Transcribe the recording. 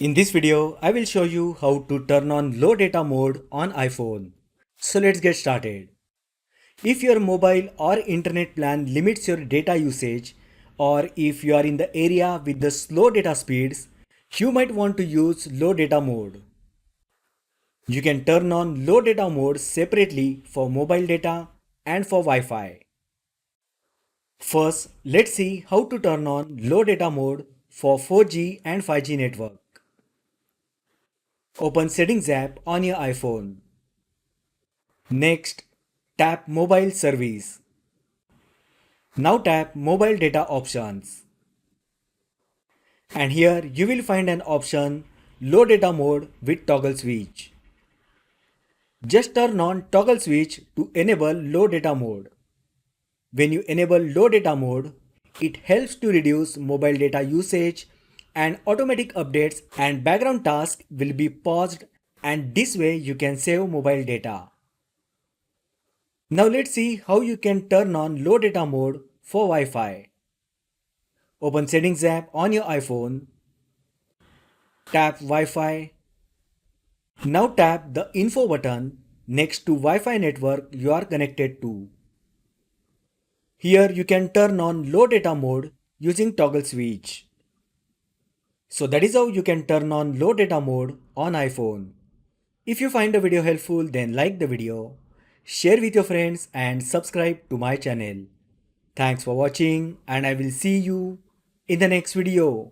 In this video, I will show you how to turn on low data mode on iPhone. So let's get started. If your mobile or internet plan limits your data usage, or if you are in the area with the slow data speeds, you might want to use low data mode. You can turn on low data mode separately for mobile data and for Wi-Fi. First, let's see how to turn on low data mode for 4G and 5G network. Open Settings app on your iPhone. Next, tap Mobile Service. Now tap Mobile Data Options. And here you will find an option Low Data Mode with Toggle Switch. Just turn on Toggle Switch to enable Low Data Mode. When you enable Low Data Mode, it helps to reduce mobile data usage and automatic updates and background tasks will be paused, and this way you can save mobile data. Now let's see how you can turn on low data mode for Wi-Fi. Open Settings app on your iPhone. Tap Wi-Fi. Now tap the Info button next to Wi-Fi network you are connected to. Here you can turn on low data mode using toggle switch. So that is how you can turn on low data mode on iPhone. If you find the video helpful, then like the video, share with your friends and subscribe to my channel. Thanks for watching and I will see you in the next video.